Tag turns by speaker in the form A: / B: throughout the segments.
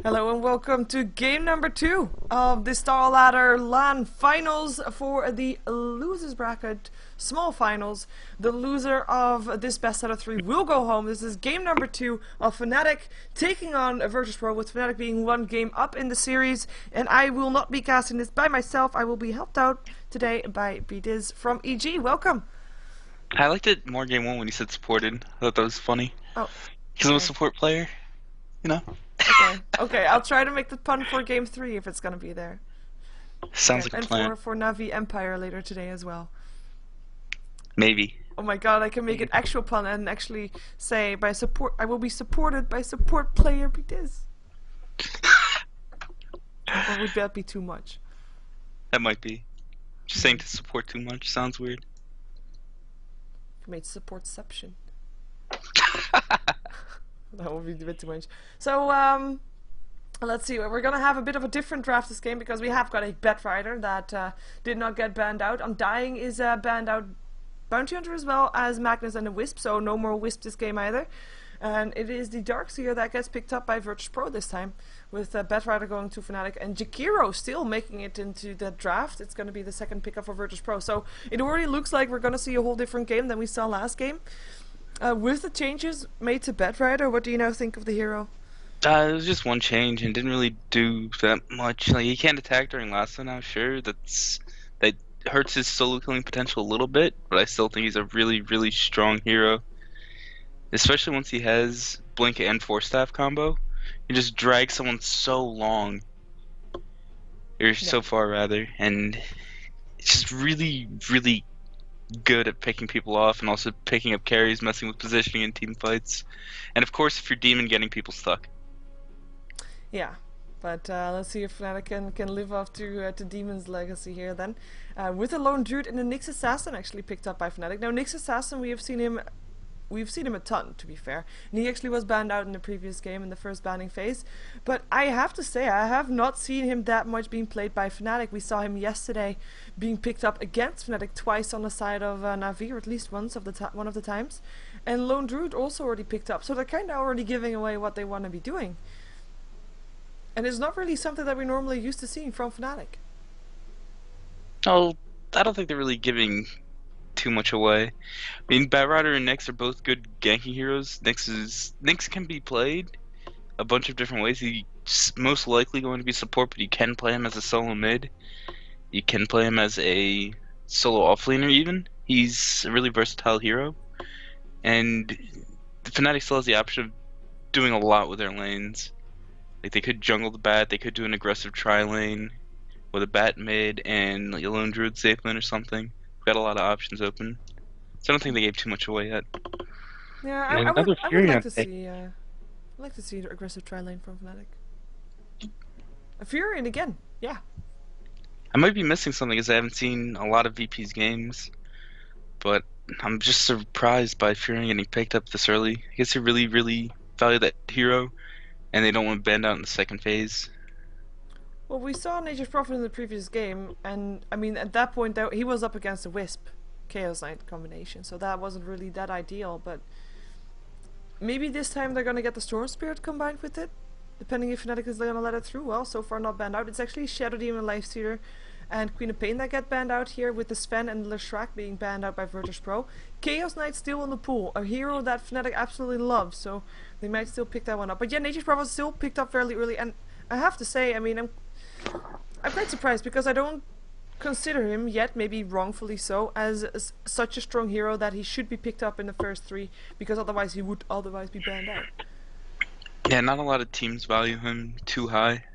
A: Hello and welcome to game number 2 of the StarLadder LAN finals for the losers bracket small finals. The loser of this best out of 3 will go home. This is game number 2 of Fnatic taking on Virtus.pro, with Fnatic being one game up in the series, and I will not be casting this by myself. I will be helped out today by Bdiz from EG. Welcome.
B: I liked it more game 1 when you said supported. I thought that was funny.
A: Oh,
B: because I'm a support player, you know.
A: Okay, I'll try to make the pun for game 3 if it's gonna be there.
B: Sounds like a plan.
A: And for Navi Empire later today as well.
B: Maybe.
A: Oh my god, I can make an actual pun and actually say by support. I will be supported by support player Bdiz. Or would that be too much?
B: That might be. Just saying to support too much sounds weird.
A: I made supportception. That would be a bit too much. So, let's see. We're gonna have a bit of a different draft this game because we have got a bet rider that did not get banned out. Undying is banned out. Bounty Hunter as well as Magnus and the Wisp, so no more Wisp this game either. And it is the Darkseer that gets picked up by Virtus.pro this time, with bet rider going to Fnatic and Jakiro still making it into the draft. It's going to be the second pickup for Virtus.pro. So it already looks like we're going to see a whole different game than we saw last game. With the changes made to bet rider, what do you now think of the hero?
B: It was just one change and didn't really do that much. Like, he can't attack during last one now, sure. That hurts his solo killing potential a little bit, but I still think he's a really, really strong hero. Especially once he has Blink and Force Staff combo. You just drag someone so long. Or so far, rather. And it's just really, really good at picking people off and also picking up carries, messing with positioning in team fights. And of course, if you're Demon, getting people stuck.
A: Yeah. But let's see if Fnatic can live up to Demon's legacy here then. With a Lone Druid and a Nyx Assassin actually picked up by Fnatic. Now Nyx Assassin, we've seen him a ton, to be fair. And he actually was banned out in the previous game in the first banning phase. But I have to say, I have not seen him that much being played by Fnatic. We saw him yesterday being picked up against Fnatic twice on the side of Navi, or at least one of the times. And Lone Druid also already picked up. So they're kind of already giving away what they want to be doing. And it's not really something that we're normally used to seeing from Fnatic.
B: Oh, I don't think they're really giving too much away. I mean, Batrider and Nyx are both good ganking heroes. Nyx can be played a bunch of different ways. He's most likely going to be support, but you can play him as a solo mid. You can play him as a solo offlaner even. He's a really versatile hero. And Fnatic still has the option of doing a lot with their lanes. Like, they could jungle the bat, they could do an aggressive tri-lane with a bat mid and like a Lone Druid safe lane or something. We've got a lot of options open. So I don't think they gave too much away yet.
A: Yeah, I would like to see I'd like to see the aggressive tri-lane from Fnatic. A Furion again, yeah.
B: I might be missing something because I haven't seen a lot of VP's games, but I'm just surprised by Furion getting picked up this early. I guess they really, really value that hero, and they don't want to band out in the second phase.
A: Well, we saw Nature's Prophet in the previous game, and I mean, at that point, he was up against a Wisp Chaos Knight combination, so that wasn't really that ideal, but maybe this time they're gonna get the Storm Spirit combined with it, depending if Fnatic is gonna let it through. Well, so far not banned out. It's actually Shadow Demon, Lifestealer, and Queen of Pain that get banned out here, with the Sven and Leshrac being banned out by Virtus.pro. Chaos Knight still in the pool, a hero that Fnatic absolutely loves, so they might still pick that one up. But yeah, Nature's Prophet still picked up fairly early, and I have to say, I mean, I'm quite surprised because I don't consider him yet, maybe wrongfully so, as such a strong hero that he should be picked up in the first 3, because otherwise he would otherwise be banned out.
B: Yeah, not a lot of teams value him too high.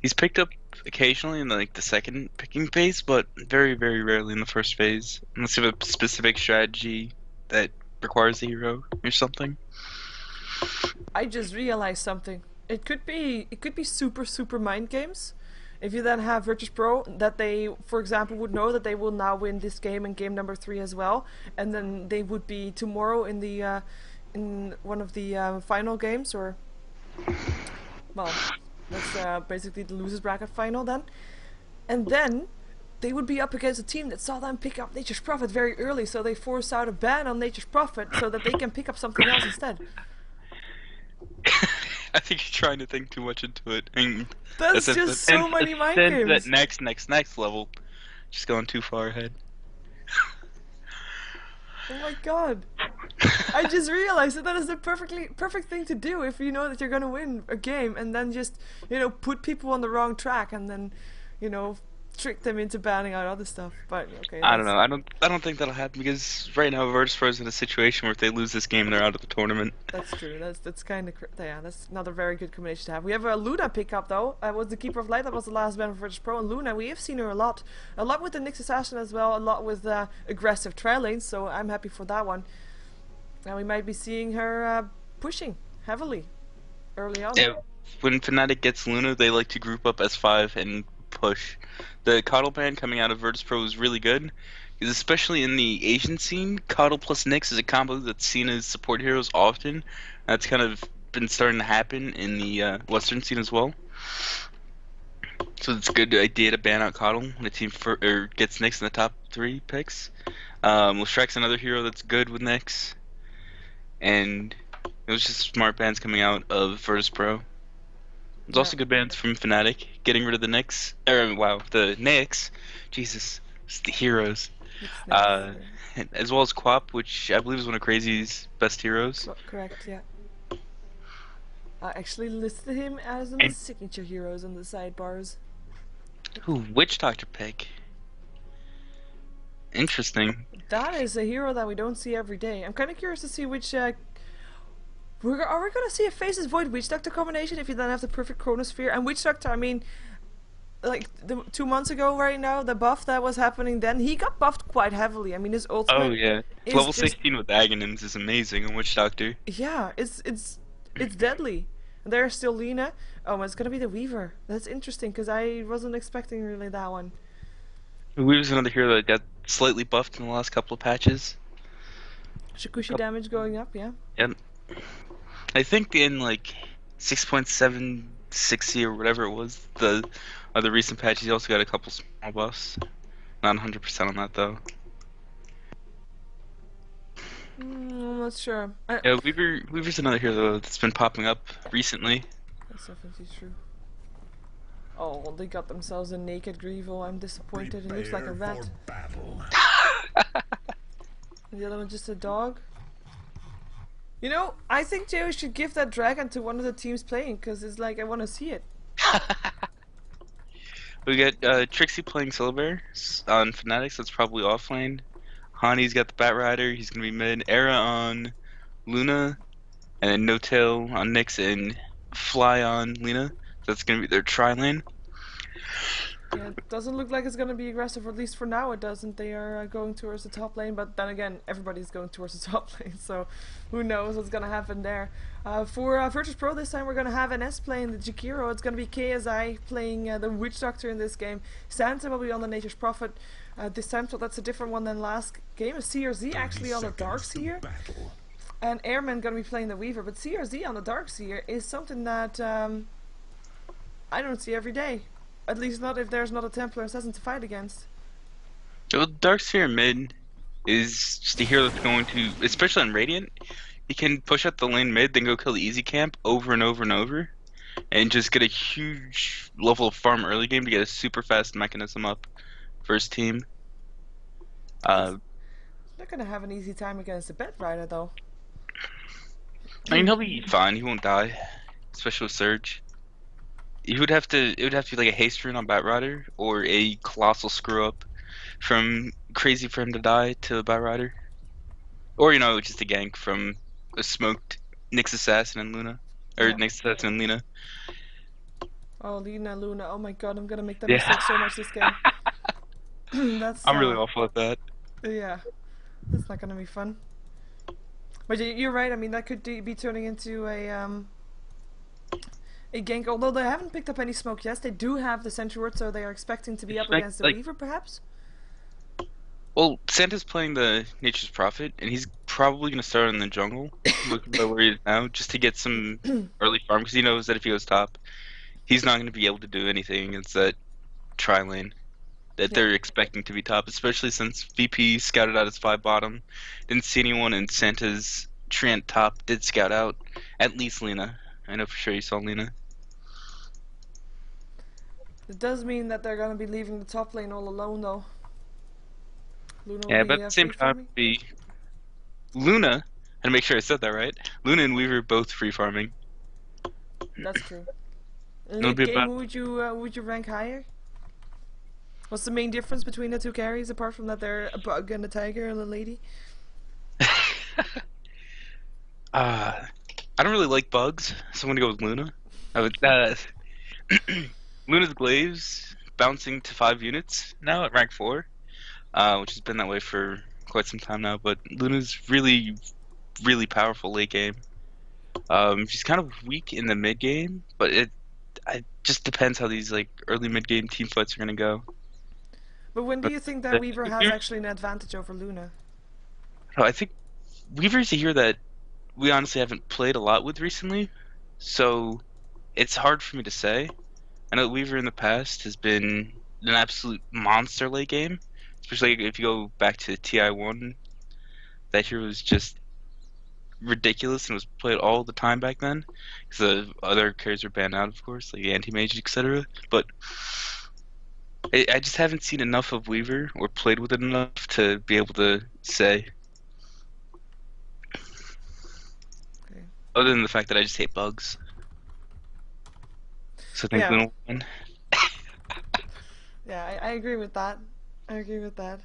B: He's picked up occasionally in the second picking phase, but very, very rarely in the first phase, unless you have a specific strategy that requires the hero or something.
A: I just realized something. It could be super mind games. If you then have Virtus.pro, that they, for example, would know that they will now win this game and game number 3 as well, and then they would be tomorrow in the in one of the final games, or well, that's basically the losers bracket final then, and then they would be up against a team that saw them pick up Nature's Prophet very early, so they force out a ban on Nature's Prophet so that they can pick up something else instead.
B: I think you're trying to think too much into it. And
A: That's just so many mind
B: that
A: games.
B: next level, just going too far ahead.
A: Oh my god. I just realized that is the perfect thing to do if you know that you're gonna win a game, and then just put people on the wrong track, and then you know trick them into banning out other stuff. But okay,
B: I don't know. I don't think that'll happen because right now Virtus.pro is in a situation where if they lose this game, they're out of the tournament.
A: That's true. That's kind of yeah. That's not a very good combination to have. We have a Luna pickup though. Was the Keeper of Light. That was the last ban for Virtus.pro, and Luna. We have seen her a lot with the Nyx Assassin as well. A lot with aggressive trail lanes. So I'm happy for that one. And we might be seeing her pushing heavily early on.
B: Yeah, when Fnatic gets Luna, they like to group up S5 and push. The Coddle ban coming out of Virtus.pro is really good, because especially in the Asian scene, Coddle plus Nyx is a combo that's seen as support heroes often. That's kind of been starting to happen in the Western scene as well. So it's a good idea to ban out Coddle when a team gets Nyx in the top 3 picks. Leshrek's another hero that's good with Nyx. And it was just smart bans coming out of Virtus.pro. There's also good bans from Fnatic, getting rid of the Nyx. The Nyx. Jesus, it's the heroes. As well as Quap, which I believe is one of Crazy's best heroes.
A: Correct, yeah. I actually listed him as one of the signature heroes in the sidebars.
B: Ooh, Witch Doctor pick. Interesting.
A: That is a hero that we don't see every day. I'm kind of curious to see which. Are we going to see a Faces Void Witch Doctor combination if you then have the perfect Chronosphere? And Witch Doctor, I mean, like 2 months ago, right now, the buff that was happening then, he got buffed quite heavily. I mean, his ultimate.
B: Oh yeah, level 16 with Aghanims is amazing on Witch Doctor.
A: Yeah, it's deadly. And there's still Lena. Oh, it's gonna be the Weaver. That's interesting because I wasn't expecting really that one.
B: Weaver's another hero that got slightly buffed in the last couple of patches.
A: Shikushi damage going up, yeah.
B: Yep. I think in like 6.760 or whatever it was, the other recent patches, he also got a couple small buffs. Not 100% on that though.
A: I'm not sure.
B: Yeah, Weaver's another hero that's been popping up recently.
A: That's definitely true. Oh, they got themselves a naked Greevil. I'm disappointed. It looks like a rat. The other one just a dog. You know, I think Joey should give that dragon to one of the teams playing, because it's like, I want to see it.
B: We got Trixie playing Silver on Fanatics, that's probably offlane. Hani's got the Bat Rider, he's going to be mid. Era on Luna, and then No Tail on Nyx, and Fly on Lena. That's going to be their tri-lane.
A: Yeah, it doesn't look like it's going to be aggressive, or at least for now it doesn't. They are going towards the top lane, but then again, everybody's going towards the top lane, so who knows what's going to happen there. For Virtus.pro this time, we're going to have an S playing the Jakiro. It's going to be KSI playing the Witch Doctor in this game. Santa will be on the Nature's Prophet this time, so that's a different one than last game. CRZ actually on the Darkseer. And Airman going to be playing the Weaver, but CRZ on the Darkseer is something that I don't see every day. At least not if there's not a Templar Assassin to fight against.
B: Well, Darkseer mid is just a hero that's going to, especially on Radiant, he can push up the lane mid, then go kill the easy camp over and over and over, and just get a huge level of farm early game to get a super fast mechanism up for his team.
A: Not gonna have an easy time against the Bat Rider though.
B: I mean, he'll be fine. He won't die, especially with Surge. It would have to be like a haste rune on Bat Rider or a colossal screw up from Crazy for him to die to Bat Rider, or just a gank from a smoked Nyx Assassin and Luna, or
A: Yeah.
B: Nyx Assassin and Lena.
A: Oh, Luna. Oh my god, I'm gonna make that mistake so much this game. That's.
B: I'm really awful at that.
A: Yeah, that's not gonna be fun. But you're right. I mean, that could be turning into a gank. Although they haven't picked up any smoke yet, they do have the Sentry Ward, so they are expecting to be up against the Weaver, perhaps.
B: Well, Santa's playing the Nature's Prophet, and he's probably going to start in the jungle, looking by where he is now, just to get some early farm, because he knows that if he goes top, he's not going to be able to do anything against that tri-lane that they're expecting to be top, especially since VP scouted out his 5 bottom, didn't see anyone, and Santa's Treant top did scout out at least Lena. I know for sure you saw Luna.
A: It does mean that they're gonna be leaving the top lane all alone, though. Luna will
B: Yeah,
A: be
B: but at the same
A: free
B: time,
A: farming.
B: Luna, and make sure I said that right. Luna and Weaver both free farming.
A: That's true. In
B: It'll
A: a
B: be
A: game,
B: about
A: who would you rank higher? What's the main difference between the two carries, apart from that they're a bug and a tiger and a lady?
B: I don't really like bugs, so I'm gonna go with Luna. Luna's glaives bouncing to 5 units now at rank 4, which has been that way for quite some time now. But Luna's really, really powerful late game. She's kind of weak in the mid game, but it just depends how these like early mid game team fights are gonna go.
A: But when do you think that Weaver has actually an advantage over Luna?
B: I think Weaver's a hero that we honestly haven't played a lot with recently, so it's hard for me to say. I know Weaver in the past has been an absolute monster late game, especially if you go back to TI1. That hero was just ridiculous and was played all the time back then, because the other carries were banned out, of course, like the anti-mage, etc. But I just haven't seen enough of Weaver or played with it enough to be able to say.
A: Okay.
B: Other than the fact that I just hate bugs. So I think Luna will win.
A: Yeah, I agree with that. I agree with that.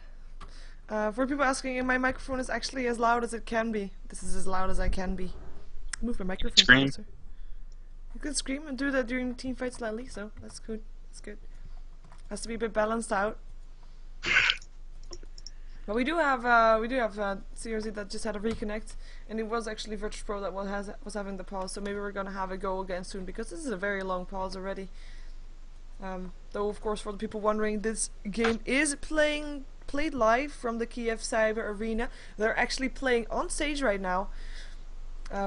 A: For people asking, my microphone is actually as loud as it can be. This is as loud as I can be. Move my microphone closer. You can scream and do that during team fights slightly, so that's good. That's good. Has to be a bit balanced out. But we do have CRZ that just had a reconnect, and it was actually Virtus.pro that was having the pause. So maybe we're gonna have a go again soon, because this is a very long pause already. Though of course, for the people wondering, this game is played live from the Kiev Cyber Arena. They're actually playing on stage right now.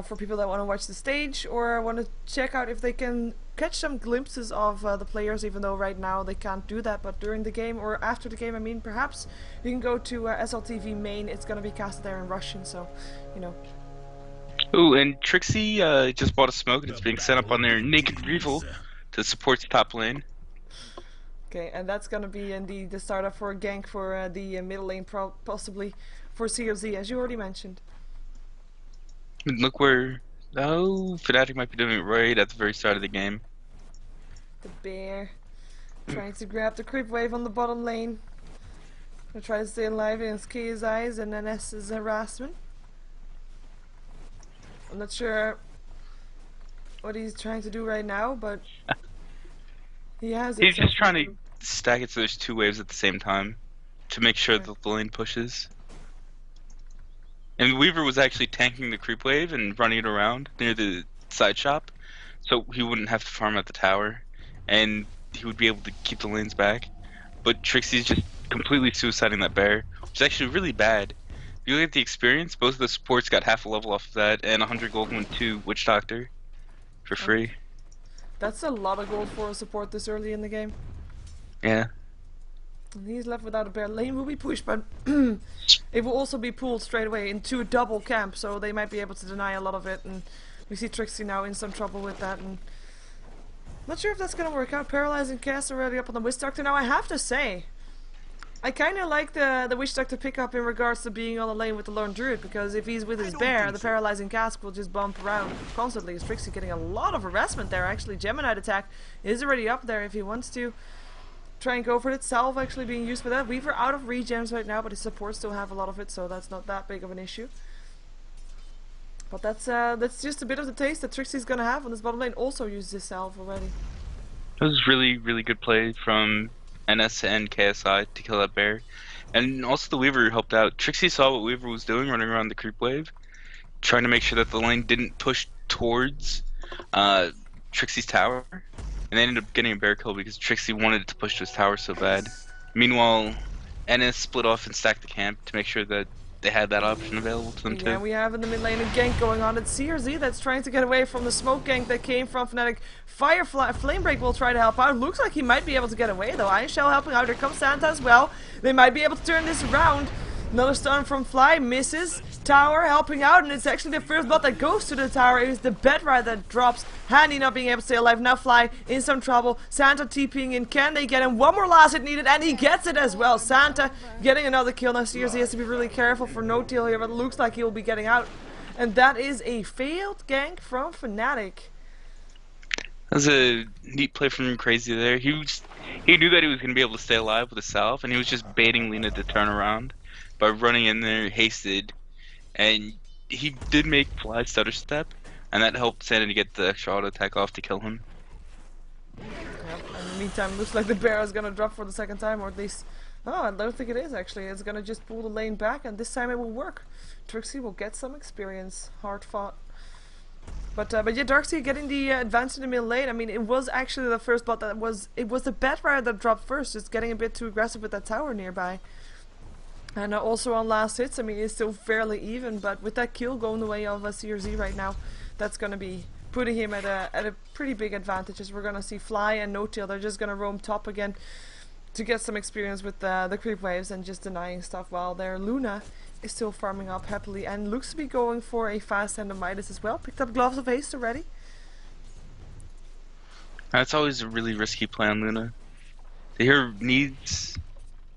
A: For people that want to watch the stage or want to check out if they can catch some glimpses of the players, even though right now they can't do that, but during the game or after the game, I mean, perhaps you can go to SLTV main. It's going to be casted there in Russian, so you know.
B: Oh, and Trixie just bought a smoke and it's being set up on their Naked Revel to support the top lane.
A: Okay, and that's going to be indeed the startup for a gank for the middle lane, possibly for CRZ, as you already mentioned.
B: Look where... Oh, Fnatic might be doing it right at the very start of the game.
A: The bear trying to grab the creep wave on the bottom lane. Gonna try to stay alive against K's eyes and NS's harassment. I'm not sure what he's trying to do right now, but he has it.
B: He's just trying to stack it so there's 2 waves at the same time to make sure that the lane pushes. And Weaver was actually tanking the creep wave and running it around near the side shop, so he wouldn't have to farm at the tower, and he would be able to keep the lanes back. But Trixie's just completely suiciding that bear, which is actually really bad. If you look at the experience, both of the supports got half a level off of that, and 100 gold went to Witch Doctor for free.
A: That's a lot of gold for a support this early in the game.
B: Yeah.
A: And he's left without a bear. Lane will be pushed, but it will also be pulled straight away into a double camp, so they might be able to deny a lot of it, and we see Trixie now in some trouble with that, and not sure if that's gonna work out. Paralyzing cast already up on the Witch Doctor. Now I have to say, I kinda like the Witch Doctor pickup in regards to being on the lane with the Lone Druid, because if he's with his bear, the Paralyzing Cask will just bump around constantly. Is Trixie getting a lot of harassment there? Actually, Gemini attack is already up there if he wants to try and go for it. Salve actually being used for that. Weaver out of regems right now, but his supports still have a lot of it, so that's not that big of an issue. But that's just a bit of the taste that Trixie's gonna have on this bottom lane. Also uses his salve already.
B: That was really, really good play from NS and KSI to kill that bear. And also the Weaver helped out. Trixie saw what Weaver was doing, running around the creep wave, trying to make sure that the lane didn't push towards Trixie's tower. And they ended up getting a bear kill because Trixie wanted to push to his tower so bad. Meanwhile, NS split off and stacked the camp to make sure that they had that option available to them too.
A: Yeah, we have in the mid lane a gank going on. It's CRZ that's trying to get away from the smoke gank that came from Fnatic. Flamebreak will try to help out. Looks like he might be able to get away though. Iron Shell helping out. Here comes Santa as well. They might be able to turn this around. Another stun from Fly misses. tower helping out, and it's actually the first blood that goes to the tower. It is the bedride that drops. Handy not being able to stay alive. Now Fly in some trouble. Santa TPing in. Can they get him? One more last hit needed, and he gets it as well. Santa getting another kill. Now CRZ has to be really careful for no tail here, but it looks like he will be getting out. And that is a failed gank from Fnatic.
B: That was a neat play from Crazy there. He knew that he was going to be able to stay alive with a salve, and he was just baiting Lina to turn around by running in there, hasted, and he did make Fly stutter step, and that helped Santa to get the extra auto attack off to kill him.
A: Yep, and in the meantime, looks like the bear is going to drop for the second time, or at least... Oh, I don't think it is actually. It's going to just pull the lane back, and this time it will work. Trixie will get some experience. Hard fought. But yeah, Darkseid getting the advance in the middle lane. I mean, it was actually the first bot that was... It was the Bedwire that dropped first, just getting a bit too aggressive with that tower nearby. And also on last hits, I mean, it's still fairly even, but with that kill going the way of CRZ right now, that's going to be putting him at a pretty big advantage, as we're going to see Fly and No Tail. They're just going to roam top again to get some experience with the creep waves and just denying stuff, while their Luna is still farming up happily and looks to be going for a fast hand of Midas as well. Picked up Gloves of Haste already.
B: That's always a really risky play on Luna. The hero needs...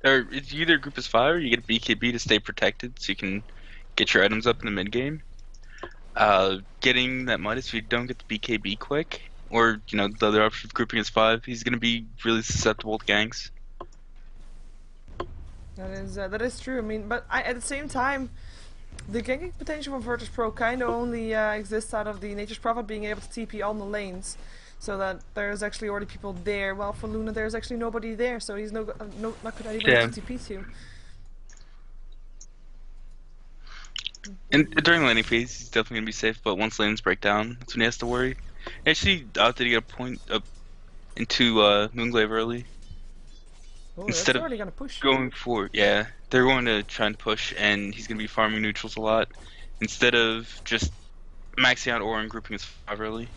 B: Or it's either group is 5 or you get BKB to stay protected so you can get your items up in the mid game. Getting that Midas, if you don't get the BKB quick, or you know the other option of grouping is 5, he's going to be really susceptible to ganks.
A: That is true. I mean, but at the same time, the ganking potential from Virtus.pro kind of only exists out of the Nature's Prophet being able to TP on the lanes, so that there's actually already people there. While for Luna, there's actually nobody there, so he's not good at TP to.
B: And during laning phase, he's definitely gonna be safe. But once lanes break down, that's when he has to worry. Actually, opted to get a point up into Moonglaive early.
A: Oh,
B: instead of
A: gonna push.
B: Going for, yeah, they're going to try and push, and he's going to be farming neutrals a lot instead of just maxing out aura and grouping his 5 early.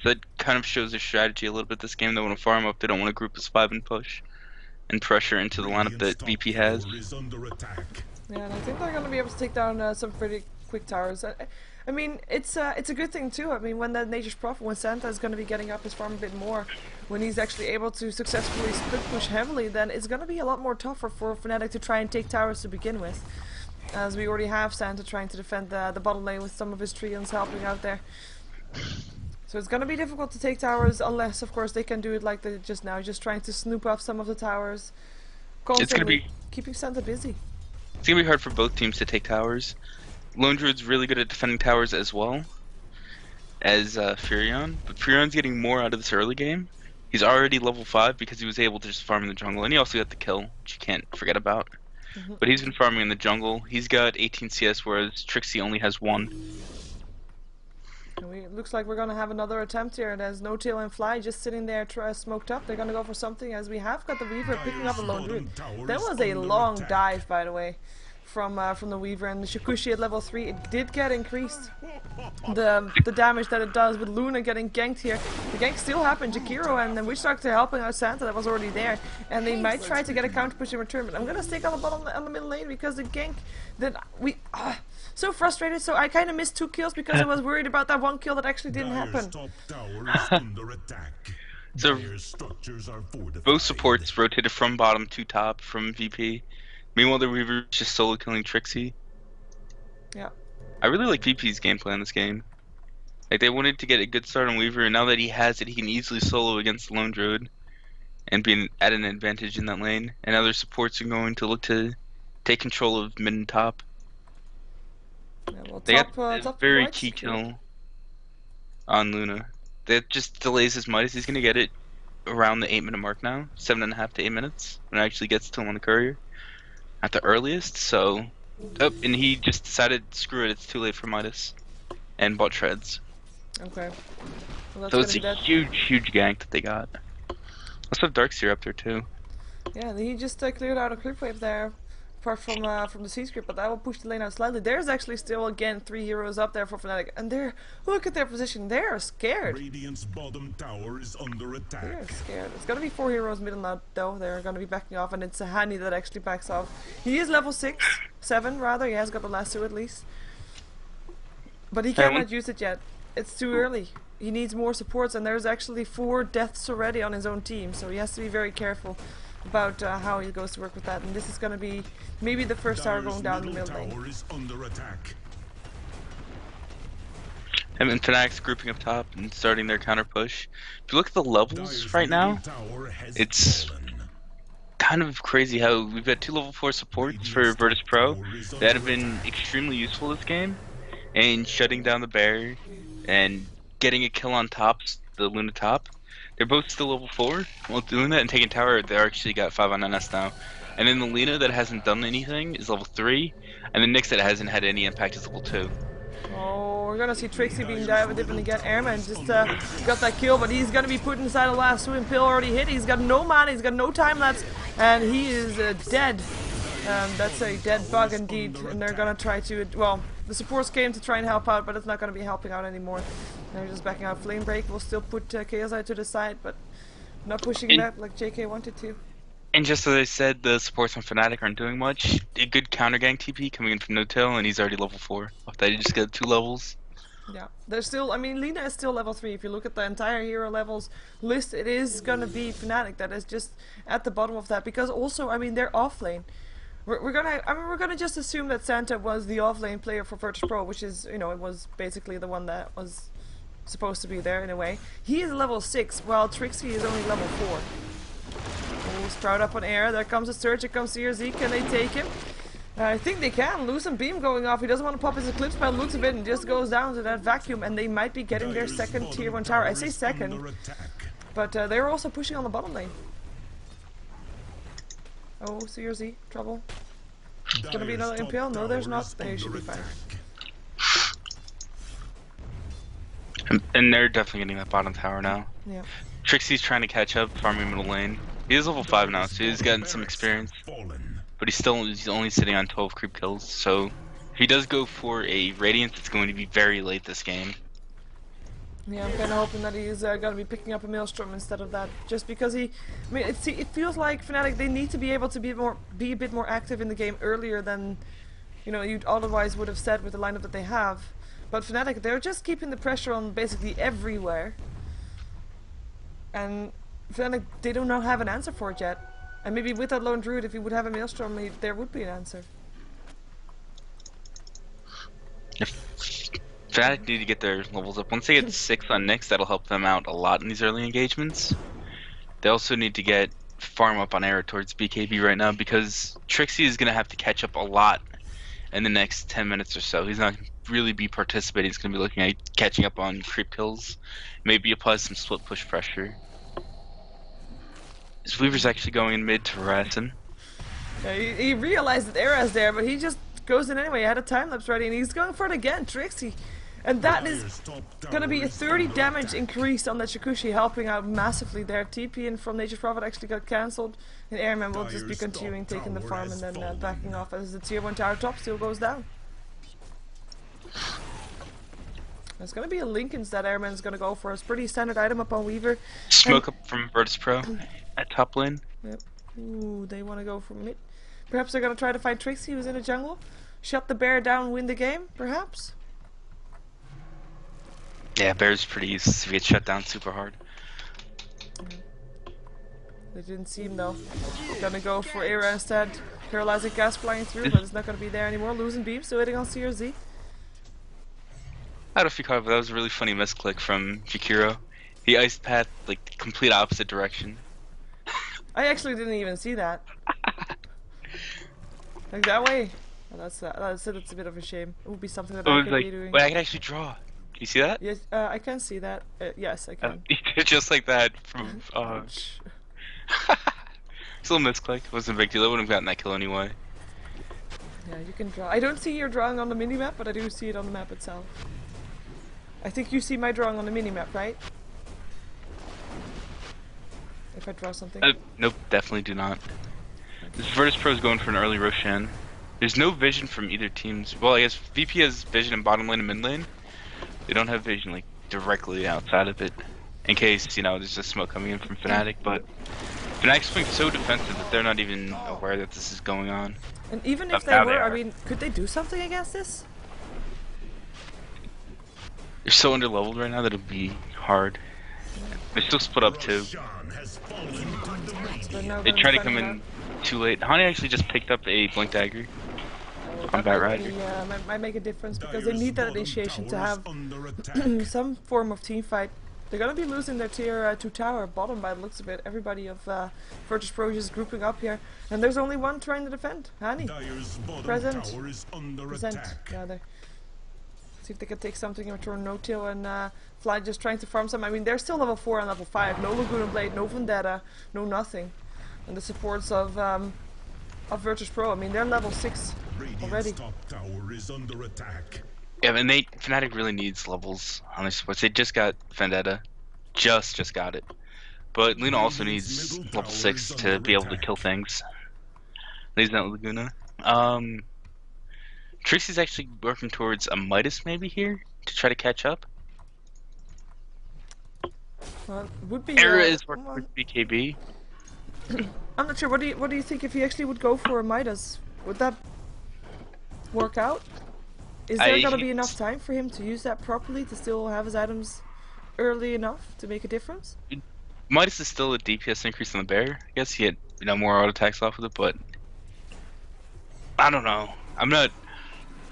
B: So that kind of shows their strategy a little bit this game. They want to farm up, they don't want to group his 5 and push and pressure into the lineup that VP has.
A: Yeah, and I think they're going to be able to take down some pretty quick towers. I mean, it's a good thing too. I mean, when the Nature's Prophet, when Santa is going to be getting up his farm a bit more, when he's actually able to successfully split push heavily, then it's going to be a lot more tougher for Fnatic to try and take towers to begin with. As we already have Santa trying to defend the bottom lane with some of his Treants helping out there. So it's going to be difficult to take towers, unless of course they can do it like they just now, just trying to snoop off some of the towers. Constantly keeping Santa busy.
B: It's going to be hard for both teams to take towers. Lone Druid's really good at defending towers as well as Furion, but Furion's getting more out of this early game. He's already level 5 because he was able to just farm in the jungle, and he also got the kill, which you can't forget about. But he's been farming in the jungle. He's got 18 CS, whereas Trixie only has 1.
A: And it looks like we're going to have another attempt here. There's No Tail and Fly just sitting there smoked up. They're going to go for something, as we have got the Weaver picking up a Lone Druid. That was a long dive, by the way, from the Weaver, and the Shikushi at level 3. It did get increased, the damage that it does, with Luna getting ganked here. The gank still happened. Jakiro and Witch Doctor helping out Santa, that was already there, and they might try to get a counter push in return, but I'm gonna stick on the bottom on the middle lane, because the gank that so frustrated. So I kind of missed 2 kills because I was worried about that 1 kill that actually didn't happen.
B: So both supports rotated from bottom to top from VP. Meanwhile, the Weaver's just solo killing Trixie.
A: Yeah.
B: I really like VP's gameplay in this game. Like, they wanted to get a good start on Weaver, and now that he has it, he can easily solo against the Lone Druid and be at an advantage in that lane. And other supports are going to look to take control of mid and top.
A: Yeah, well,
B: they got a very key kill on Luna. That just delays his Midas. He's going to get it around the 8-minute mark now. 7.5 to 8 minutes. When it actually gets to him on the courier. At the earliest, so... Oh, and he just decided, screw it, it's too late for Midas. And bought Shreds.
A: Okay. Well,
B: so it's a huge gank that they got. Let's have Darkseer up there too.
A: Yeah, he just cleared out a creep wave there. apart from the C script, but that will push the lane out slightly. There's actually still again 3 heroes up there for Fnatic, and look at their position. They're scared.
C: Radiant's bottom tower is under attack.
A: They're scared. It's gonna be 4 heroes middle now, though. They're gonna be backing off, and it's Hani that actually backs off. He is level 6, 7 rather. He has got the last 2 at least, but he cannot use it yet. It's too early. He needs more supports, and there's actually 4 deaths already on his own team, so he has to be very careful about how he goes to work with that. And this is going to be maybe the first tower going down the middle lane.
C: Is under attack.
B: And then Fnatic's grouping up top and starting their counter push. If you look at the levels right now, it's kind of crazy how we've got 2 level 4 supports for Virtus.pro that have been extremely useful this game, and shutting down the bear and getting a kill on top, the Luna top. They're both still level 4. Well, doing that and taking tower, they actually got 5 on NS now. And then the Luna that hasn't done anything is level 3, and the Nyx that hasn't had any impact is level 2.
A: Oh, we're gonna see Trixie being dived in again. Airman just got that kill, but he's gonna be put inside the last swim. Pill already hit. He's got no mana, he's got no time lapse, and he is dead. That's a dead bug indeed, and they're gonna try to, well, the supports came to try and help out, but it's not gonna be helping out anymore. They're just backing out. Flame Break will still put KSI to the side, but not pushing that like JK wanted to.
B: And just as I said, the supports from Fnatic aren't doing much. A good counter gang TP coming in from No Tail, and he's already level 4. Off that, he just got 2 levels.
A: Yeah, there's still, I mean, Lina is still level 3. If you look at the entire hero levels list, it is gonna be Fnatic that is just at the bottom of that, because also, I mean, they're off lane. We're gonna just assume that Santa was the off-lane player for Virtus.pro, which is, you know, it was basically the one that was supposed to be there in a way. He is level 6, while Trixie is only level 4. Oh, Sprout up on air. There comes a surge. Here comes CRZ. Can they take him? I think they can. Lose some beam going off. He doesn't want to pop his Eclipse spell. Looks a bit and just goes down to that vacuum, and they might be getting their second tier 1 tower. I say second, but they're also pushing on the bottom lane. Oh, CRZ, trouble. Gonna be another impale? No, there's not. They should be fine.
B: And they're definitely getting that bottom tower now.
A: Yeah.
B: Trixie's trying to catch up, farming middle lane. He is level 5 now, so he's gotten some experience. But he's only sitting on 12 creep kills, so if he does go for a Radiance, it's going to be very late this game.
A: Yeah, I'm kind of hoping that he's going to be picking up a Maelstrom instead of that, just because I mean, it feels like Fnatic, they need to be able to be a bit more active in the game earlier than, you know, you otherwise would have said with the lineup that they have. But Fnatic, they're just keeping the pressure on basically everywhere, and Fnatic, they do not have an answer for it yet. And maybe with that lone druid, if he would have a Maelstrom, there would be an answer.
B: Fnatic need to get their levels up. Once they get 6 on Nyx, that'll help them out a lot in these early engagements. They also need to get farm up on Era towards BKB right now, because Trixie is going to have to catch up a lot in the next 10 minutes or so. He's not going to really be participating. He's going to be looking at catching up on creep kills. Maybe apply some split push pressure. His Weaver's actually going in mid to harass him.
A: Yeah, he realized that Era's there, but he just goes in anyway. He had a time lapse ready, and he's going for it again, Trixie. And that is going to be a 30 damage increase on that Shakushi, helping out massively there. TP and from Nature's Prophet actually got cancelled, and Airman will just be continuing taking the farm and then backing off as the tier 1 tower top still goes down. There's going to be a Lincoln's that Airman's going to go for. It's pretty standard item up on Weaver.
B: Smoke up from Virtus.pro at top lane.
A: Yep. Ooh, they want to go for mid. Perhaps they're going to try to find Trixie, who's in the jungle. Shut the bear down, win the game, perhaps?
B: Yeah, bear's pretty useless if he gets shut down super hard.
A: They didn't see him though. Gonna go for Era instead. Paralyzing gas flying through, but it's not gonna be there anymore. Losing beam, still hitting on CRZ.
B: I don't know if you caught it, but that was a really funny misclick from Jakiro. He iced path like complete opposite direction.
A: I actually didn't even see that. Like that way. Oh, that's a bit of a shame. It would be something that I could be doing.
B: Wait, I can actually draw. Can you see that?
A: Yes, I can see that. Yes, I can.
B: Just like that from. It's a little misclick. It wasn't a big deal. I wouldn't have gotten that kill anyway.
A: Yeah, you can draw. I don't see your drawing on the minimap, but I do see it on the map itself. I think you see my drawing on the minimap, right? If I draw something.
B: Nope, definitely do not. Virtus.pro is going for an early Roshan. There's no vision from either team's. Well, I guess VP has vision in bottom lane and mid lane. They don't have vision like directly outside of it, in case there's just smoke coming in from Fnatic. But Fnatic's playing so defensive that they're not even aware that this is going on.
A: And even if they were, I mean, could they do something against this?
B: They're so underleveled right now that it'll be hard. They still split up too. They try to come in too late. Honey actually just picked up a blink dagger on Batrider.
A: Yeah, might make a difference because they need that initiation to have some form of team fight. They're gonna be losing their tier 2 tower bottom by the looks of it. Everybody of Virtus.pro is grouping up here, and there's only one trying to defend. Hani, present, rather. See if they can take something in return. No Tail and Fly just trying to farm some. I mean, they're still level 4 and level 5. No Laguna Blade, no Vendetta, no nothing. And the supports of Virtus.pro, I mean, they're level 6 already.
B: Yeah, and Fnatic really needs levels on their supports. They just got Vendetta, just got it. But Luna also needs level 6 to be able to kill things. Needs that Laguna. Trixie's actually working towards a Midas maybe here to try to catch up.
A: Well, would be.
B: Era is working with BKB.
A: I'm not sure. What do you think if he actually would go for a Midas? Would that work out? Is there gonna be enough time for him to use that properly to still have his items early enough to make a difference?
B: Midas is still a DPS increase on the bear. I guess he had more auto attacks off with it, but I don't know.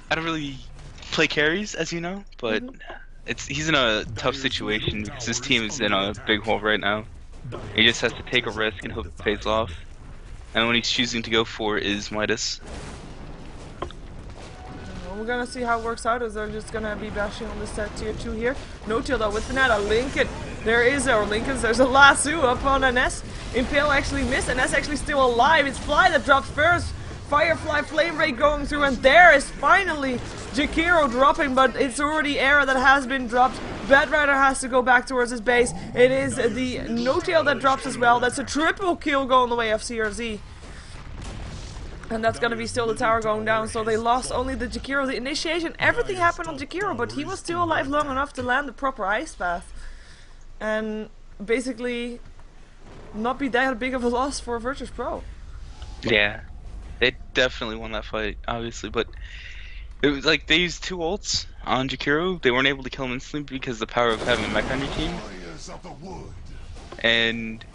B: I don't really play carries, as you know, but he's in a tough situation because his team is in a big hole right now. He just has to take a risk and hope it pays off. And what he's choosing to go for is Midas.
A: Well, we're gonna see how it works out, as they're just gonna be bashing on this set tier 2 here. No Tail though with Fnatic. Lincoln. There's a lasso up on NS. Impale actually missed. NS actually still alive. It's Fly that drops first. Firefly Flame Ray going through, and there is finally Jakiro dropping, but it's already Era that has been dropped. Batrider has to go back towards his base. It is the No Tail that drops as well. That's a triple kill going the way of CRZ. And that's gonna be still the tower going down, so they lost only the Jakiro. The initiation, everything happened on Jakiro, but he was still alive long enough to land the proper ice path. And basically not be that big of a loss for Virtus.pro.
B: Yeah. They definitely won that fight, obviously, but it was like they used 2 ults on Jakiro. They weren't able to kill him instantly because of the power of having a mech on your team. And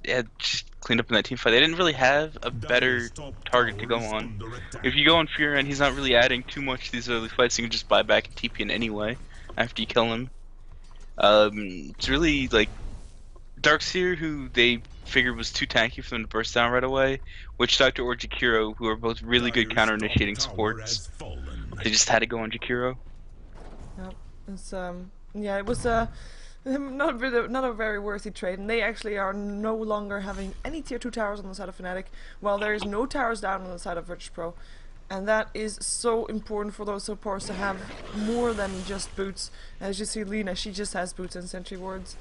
B: yeah, just cleaned up in that team fight. They didn't really have a better target to go on. If you go on Fear and he's not really adding too much to these early fights, you can just buy back and TP in anyway after you kill him. It's really like Darkseer, who they figured was too tanky for them to burst down right away, Witch Doctor or Jakiro, who are both really good counter-initiating supports. They just had to go on Jakiro.
A: Yep. It's yeah, it was not a very worthy trade, and they actually are no longer having any tier 2 towers on the side of Fnatic, while there is no towers down on the side of Virtus.pro. And that is so important for those supports to have more than just boots. As you see, Lena, she just has boots and sentry wards.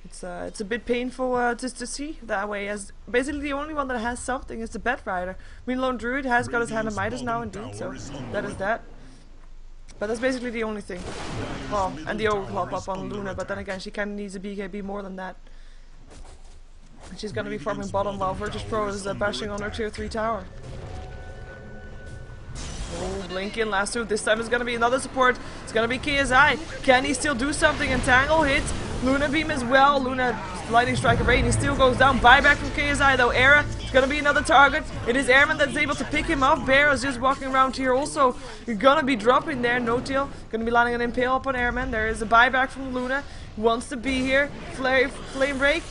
A: It's a bit painful just to see that way, as basically the only one that has something is the Batrider. I mean, Lone Druid has got his hand on Midas now indeed, so that is that. But that's basically the only thing. Well, and the overclock up on Luna, but then again, she kinda needs a BKB more than that. She's gonna be farming bottom while Virtus.pro is bashing on her tier 3 tower. Oh, Blinking lasso. This time it's gonna be another support. It's gonna be KSI. Can he still do something? Entangle hits. Luna Beam as well. Luna Lightning Strike Array. He still goes down. Buyback from KSI though. Era. It's gonna be another target. It is Airman that's able to pick him up. Bear is just walking around here also. You're gonna be dropping there. No Tail. Gonna be landing an Impale up on Airman. There is a buyback from Luna. Wants to be here. Flame Break.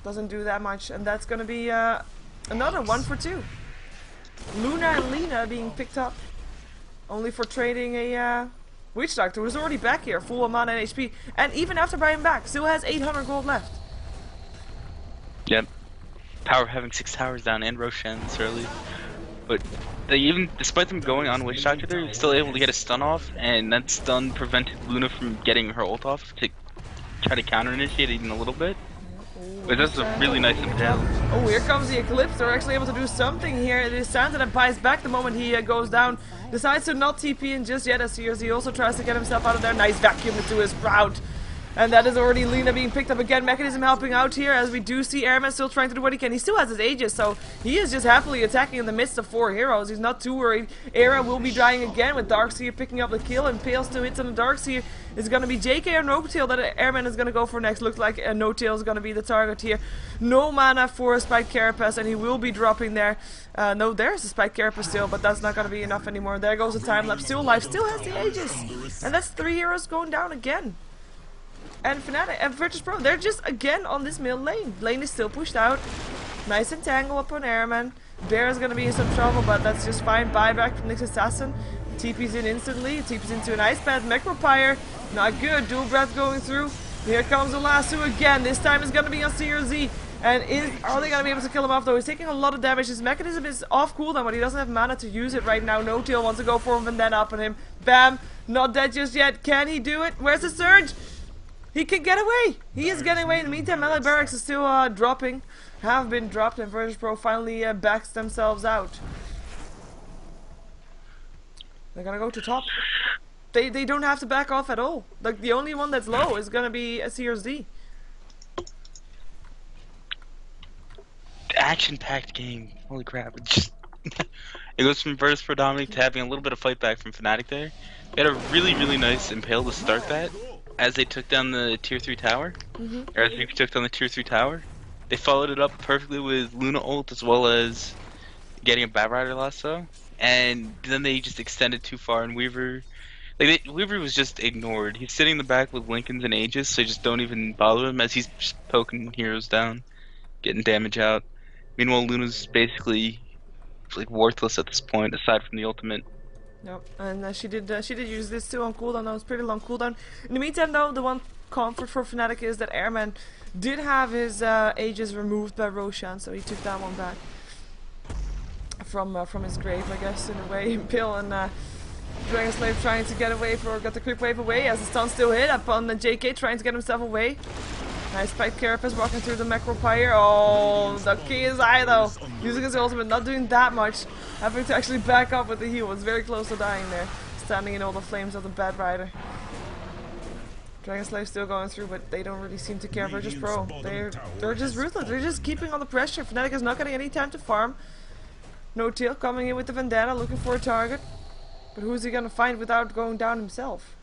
A: Doesn't do that much. And that's gonna be another 1 for 2. Luna and Lena being picked up. Only for trading a Witch Doctor, who's already back here, full of mana and HP, and even after buying back, still has 800 gold left.
B: Yep. Power of having 6 towers down and Roshan this early. But they even, despite them going on Witch Doctor, they're still able to get a stun off, and that stun prevented Luna from getting her ult off to try to counter initiate even a little bit.
A: Ooh,
B: But that's a really nice impale.
A: Oh, here comes the Eclipse. They're actually able to do something here. It is Santa that buys back the moment he goes down. Decides to not TP in just yet as he also tries to get himself out of there. Nice vacuum into his Sprout. And that is already Lena being picked up again. Mechanism helping out here as we do see Airman still trying to do what he can. He still has his Aegis, so he is just happily attacking in the midst of 4 heroes. He's not too worried. Era will be dying again with Darkseer picking up the kill, and Pale still hits on the Darkseer. It's going to be JK or No-Tail that Airman is going to go for next. Looks like No-Tail is going to be the target here. No mana for a Spike Carapace, and he will be dropping there. No, there's a Spike Carapace still, but that's not going to be enough anymore. There goes the time lapse. Still alive, still has the Aegis. And that's 3 heroes going down again. And Fnatic and Virtus.pro, they're just again on this middle lane. Lane is still pushed out. Nice entangle up on Airman. Bear is going to be in some trouble, but that's just fine. Buyback from Nyx Assassin. TP's in instantly. TP's into an Ice Path. Necropire. Not good. Dual Breath going through. Here comes the lasso again. This time it's going to be on CRZ. And are they going to be able to kill him off though? He's taking a lot of damage. His mechanism is off cooldown, but he doesn't have mana to use it right now. No-Tail wants to go for him and then up on him. Bam. Not dead just yet. Can he do it? Where's the surge? He can get away! He is getting away. In the meantime, melee barracks is still dropping. Have been dropped, and Virtus.pro finally backs themselves out. They're gonna go to top. They don't have to back off at all. Like, the only one that's low is gonna be a CRZ.
B: Action-packed game. Holy crap. It's just it goes from Virtus.pro dominating to having a little bit of fight back from Fnatic there. They had a really, really nice impale to start that. As they took down the tier 3 tower, or as they took down the tier 3 tower, they followed it up perfectly with Luna ult as well as getting a Bat Rider lasso, and then they just extended too far, and Weaver was just ignored. He's sitting in the back with Lincolns and Aegis, so just don't even bother him as he's just poking heroes down, getting damage out. Meanwhile, Luna's basically like worthless at this point, aside from the ultimate.
A: Yep, and she did use this too on cooldown. That was pretty long cooldown. In the meantime, though, the one comfort for Fnatic is that Airman did have his Aegis removed by Roshan, so he took that one back from his grave, I guess, in a way. Pill and Dragon Slave trying to get away got the creep wave away as the stun still hit upon the JK trying to get himself away. Nice Spike Carapace walking through the Macropire. Oh, the key is high though. Using his ultimate, not doing that much. Having to actually back up with the heal. Was very close to dying there. Standing in all the flames of the Bat Rider. Dragon Slave still going through, but they don't really seem to care. Virtus.pro, they're just ruthless. They're just keeping on the pressure. Fnatic is not getting any time to farm. No-Tail coming in with the Vendetta, looking for a target. But who's he gonna find without going down himself?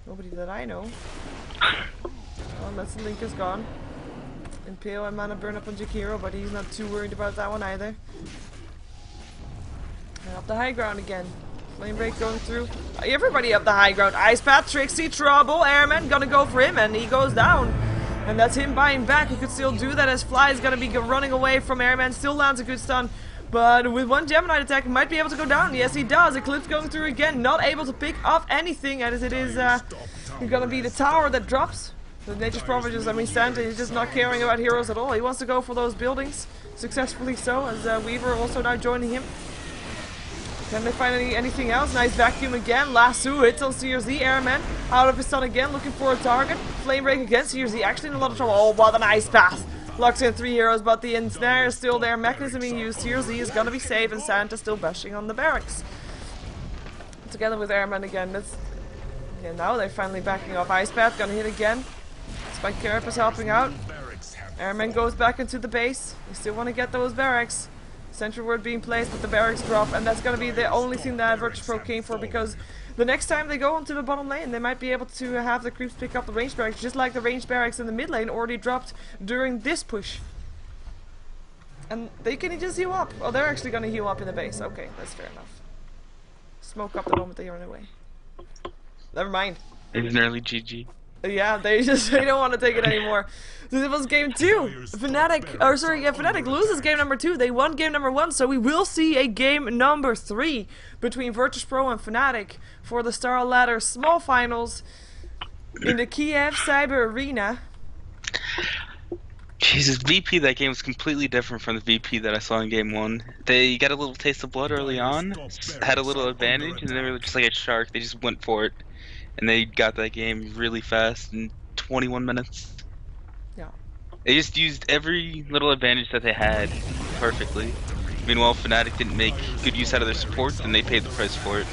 A: Nobody that I know. Well, unless the Link is gone. Impale and mana burn up on Jakiro, but he's not too worried about that one either. And up the high ground again. Flame Break going through. Everybody up the high ground. Ice Path, Trixie, Trouble, Airman gonna go for him, and he goes down. And that's him buying back. He could still do that as Fly is gonna be running away from Airman. Still lands a good stun. But with one Gemini attack, he might be able to go down. Yes, he does. Eclipse going through again. Not able to pick up anything as it is gonna be the tower that drops. The Nature's Prophet just, I mean, Santa is just not caring about heroes at all. He wants to go for those buildings. Successfully so, as Weaver also now joining him. Can they find anything else? Nice vacuum again. Lasso hits on CRZ. Airman out of his stun again, looking for a target. Flame Break again. CRZ actually in a lot of trouble. Oh, what a nice pass. Locks in 3 heroes, but the ensnare is still there. Mechanism being used. CRZ is gonna be safe, and Santa still bashing on the barracks. Together with Airman again. Yeah, now they're finally backing off. Ice Path gonna hit again. Spike Carapace helping out. Airman goes back into the base. They still want to get those barracks. Central word being placed, but the barracks drop, and that's gonna be the only thing that Virtus.pro came for, because the next time they go onto the bottom lane, they might be able to have the creeps pick up the range barracks, just like the range barracks in the mid lane already dropped during this push. And they can just heal up. Oh, they're actually gonna heal up in the base. Okay, that's fair enough. Smoke up the moment they run away. Never mind.
B: It's an early GG.
A: Yeah, they don't want to take it anymore. So this was game 2. Fnatic loses game number 2. They won game number 1, so we will see a game number 3 between Virtus.pro and Fnatic for the StarLadder Small Finals in the Kiev Cyber Arena.
B: Jesus, VP that game was completely different from the VP that I saw in game 1. They got a little taste of blood early on, had a little advantage, and they were just like a shark. They just went for it. And they got that game really fast and 21 minutes.
A: Yeah.
B: They just used every little advantage that they had perfectly. Meanwhile, Fnatic didn't make good use out of their support, and they paid the price for it.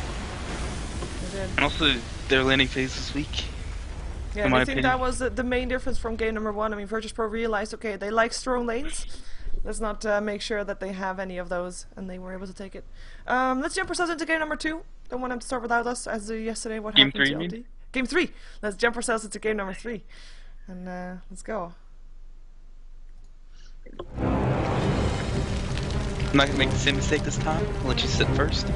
A: They did.
B: And also, their landing phase was weak.
A: Yeah,
B: in
A: and
B: my
A: I think
B: opinion.
A: that was the main difference from game number 1. I mean, Virtus.pro realized, okay, they like strong lanes. Let's not make sure that they have any of those, and they were able to take it. Let's jump ourselves into game number 2. Don't want them to start without us, as yesterday. What
B: Game
A: happened
B: 3,
A: to
B: you mean?
A: LD? Game 3. Let's jump ourselves into game number 3, and let's go.
B: I'm not gonna make the same mistake this time. I'll let you sit first.